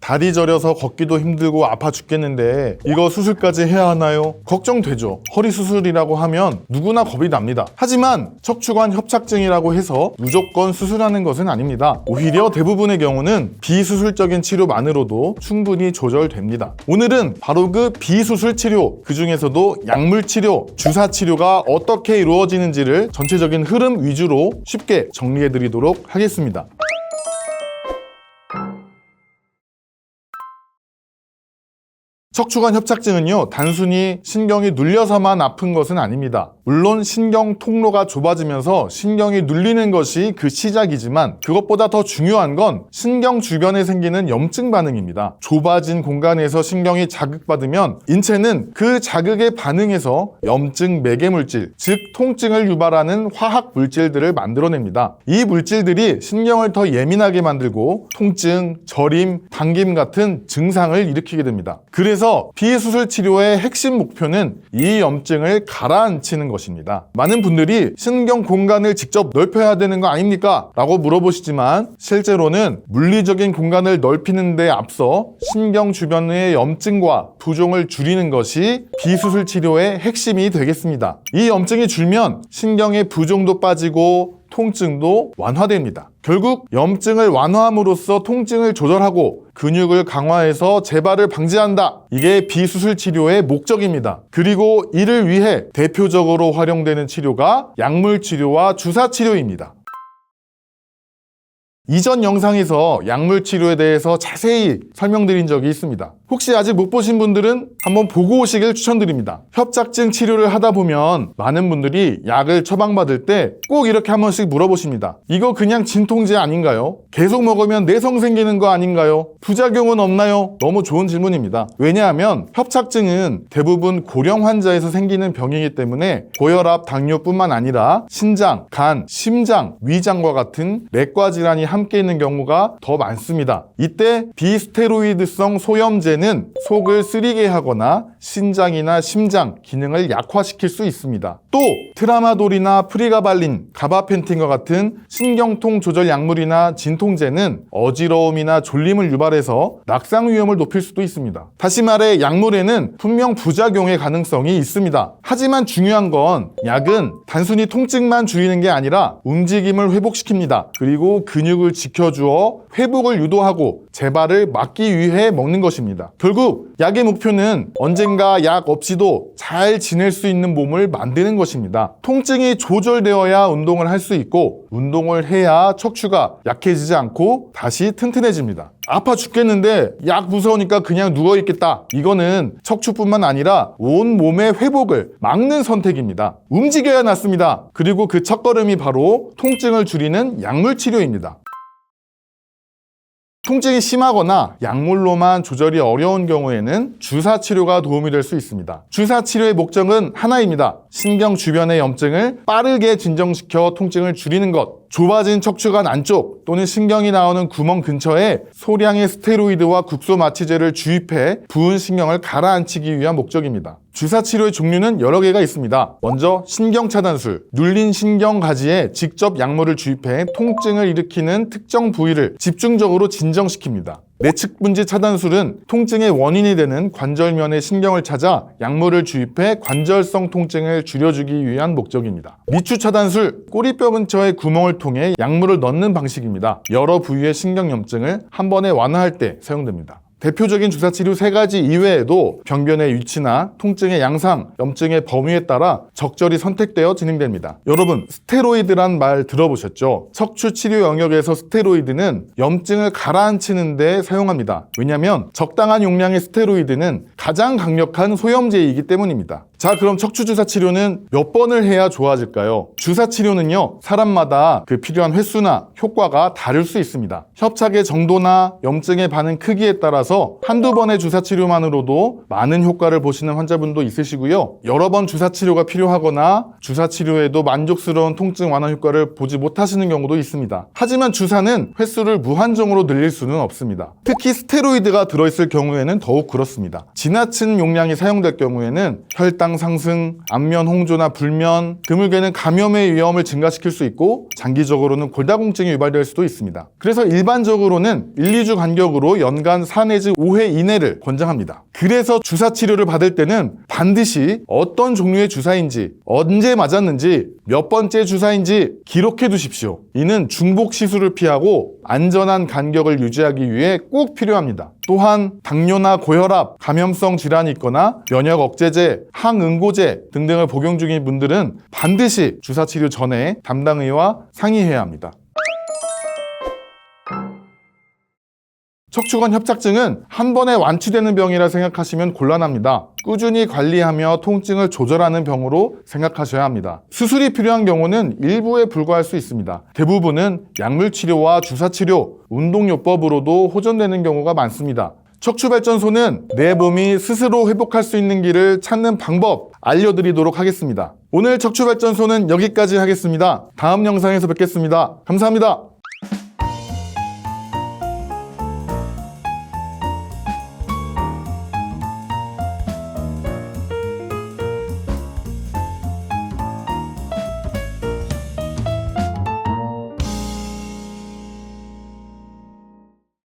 다리 저려서 걷기도 힘들고 아파 죽겠는데 이거 수술까지 해야 하나요? 걱정되죠. 허리 수술이라고 하면 누구나 겁이 납니다. 하지만 척추관 협착증이라고 해서 무조건 수술하는 것은 아닙니다. 오히려 대부분의 경우는 비수술적인 치료만으로도 충분히 조절됩니다. 오늘은 바로 그 비수술 치료, 그 중에서도 약물 치료, 주사 치료가 어떻게 이루어지는지를 전체적인 흐름 위주로 쉽게 정리해 드리도록 하겠습니다. 척추관 협착증은요, 단순히 신경이 눌려서만 아픈 것은 아닙니다. 물론 신경 통로가 좁아지면서 신경이 눌리는 것이 그 시작이지만 그것보다 더 중요한 건 신경 주변에 생기는 염증 반응입니다. 좁아진 공간에서 신경이 자극받으면 인체는 그 자극에 반응해서 염증 매개물질, 즉 통증을 유발하는 화학 물질들을 만들어냅니다. 이 물질들이 신경을 더 예민하게 만들고 통증, 저림, 당김 같은 증상을 일으키게 됩니다. 그래서 비수술 치료의 핵심 목표는 이 염증을 가라앉히는 것입니다. 많은 분들이 신경 공간을 직접 넓혀야 되는 거 아닙니까? 라고 물어보시지만 실제로는 물리적인 공간을 넓히는 데 앞서 신경 주변의 염증과 부종을 줄이는 것이 비수술 치료의 핵심이 되겠습니다. 이 염증이 줄면 신경의 부종도 빠지고 통증도 완화됩니다. 결국 염증을 완화함으로써 통증을 조절하고 근육을 강화해서 재발을 방지한다. 이게 비수술 치료의 목적입니다. 그리고 이를 위해 대표적으로 활용되는 치료가 약물 치료와 주사 치료입니다. 이전 영상에서 약물 치료에 대해서 자세히 설명드린 적이 있습니다. 혹시 아직 못 보신 분들은 한번 보고 오시길 추천드립니다. 협착증 치료를 하다 보면 많은 분들이 약을 처방받을 때 꼭 이렇게 한 번씩 물어보십니다. 이거 그냥 진통제 아닌가요? 계속 먹으면 내성 생기는 거 아닌가요? 부작용은 없나요? 너무 좋은 질문입니다. 왜냐하면 협착증은 대부분 고령 환자에서 생기는 병이기 때문에 고혈압, 당뇨뿐만 아니라 신장, 간, 심장, 위장과 같은 내과 질환이 함께 있는 경우가 더 많습니다. 이때 비스테로이드성 소염제는 속을 쓰리게 하거나 신장이나 심장 기능을 약화시킬 수 있습니다. 또 트라마돌이나 프리가발린, 가바펜틴과 같은 신경통 조절 약물이나 진통제는 어지러움이나 졸림을 유발해서 낙상 위험을 높일 수도 있습니다. 다시 말해 약물에는 분명 부작용의 가능성이 있습니다. 하지만 중요한 건 약은 단순히 통증만 줄이는 게 아니라 움직임을 회복시킵니다. 그리고 근육을 지켜주어 회복을 유도하고 재발을 막기 위해 먹는 것입니다. 결국 약의 목표는 언젠가 약 없이도 잘 지낼 수 있는 몸을 만드는 것입니다. 통증이 조절되어야 운동을 할 수 있고 운동을 해야 척추가 약해지지 않고 다시 튼튼해집니다. 아파 죽겠는데 약 무서우니까 그냥 누워있겠다. 이거는 척추뿐만 아니라 온 몸의 회복을 막는 선택입니다. 움직여야 낫습니다. 그리고 그 첫걸음이 바로 통증을 줄이는 약물 치료입니다. 통증이 심하거나 약물로만 조절이 어려운 경우에는 주사 치료가 도움이 될 수 있습니다. 주사 치료의 목적은 하나입니다. 신경 주변의 염증을 빠르게 진정시켜 통증을 줄이는 것. 좁아진 척추관 안쪽 또는 신경이 나오는 구멍 근처에 소량의 스테로이드와 국소 마취제를 주입해 부은 신경을 가라앉히기 위한 목적입니다. 주사 치료의 종류는 여러 개가 있습니다. 먼저 신경 차단술, 눌린 신경 가지에 직접 약물을 주입해 통증을 일으키는 특정 부위를 집중적으로 진정시킵니다. 내측분지 차단술은 통증의 원인이 되는 관절면의 신경을 찾아 약물을 주입해 관절성 통증을 줄여주기 위한 목적입니다. 미추 차단술, 꼬리뼈 근처의 구멍을 통해 약물을 넣는 방식입니다. 여러 부위의 신경염증을 한 번에 완화할 때 사용됩니다. 대표적인 주사치료 3가지 이외에도 병변의 위치나 통증의 양상, 염증의 범위에 따라 적절히 선택되어 진행됩니다. 여러분, 스테로이드란 말 들어보셨죠? 척추 치료 영역에서 스테로이드는 염증을 가라앉히는 데 사용합니다. 왜냐하면 적당한 용량의 스테로이드는 가장 강력한 소염제이기 때문입니다. 자, 그럼 척추주사 치료는 몇 번을 해야 좋아질까요? 주사 치료는요, 사람마다 그 필요한 횟수나 효과가 다를 수 있습니다. 협착의 정도나 염증의 반응 크기에 따라서 한두 번의 주사 치료만으로도 많은 효과를 보시는 환자분도 있으시고요. 여러 번 주사 치료가 필요하거나 주사 치료에도 만족스러운 통증 완화 효과를 보지 못하시는 경우도 있습니다. 하지만 주사는 횟수를 무한정으로 늘릴 수는 없습니다. 특히 스테로이드가 들어있을 경우에는 더욱 그렇습니다. 지나친 용량이 사용될 경우에는 혈당 혈당 상승, 안면 홍조나 불면, 드물게는 감염의 위험을 증가시킬 수 있고 장기적으로는 골다공증이 유발될 수도 있습니다. 그래서 일반적으로는 1, 2주 간격으로 연간 4 내지 5회 이내를 권장합니다. 그래서 주사 치료를 받을 때는 반드시 어떤 종류의 주사인지, 언제 맞았는지, 몇 번째 주사인지 기록해 두십시오. 이는 중복 시술을 피하고 안전한 간격을 유지하기 위해 꼭 필요합니다. 또한 당뇨나 고혈압, 감염성 질환이 있거나 면역 억제제, 항응고제 등등을 복용 중인 분들은 반드시 주사 치료 전에 담당 의와 상의해야 합니다. 척추관 협착증은 한 번에 완치되는 병이라 생각하시면 곤란합니다. 꾸준히 관리하며 통증을 조절하는 병으로 생각하셔야 합니다. 수술이 필요한 경우는 일부에 불과할 수 있습니다. 대부분은 약물치료와 주사치료, 운동요법으로도 호전되는 경우가 많습니다. 척추발전소는 내 몸이 스스로 회복할 수 있는 길을 찾는 방법 알려드리도록 하겠습니다. 오늘 척추발전소는 여기까지 하겠습니다. 다음 영상에서 뵙겠습니다. 감사합니다.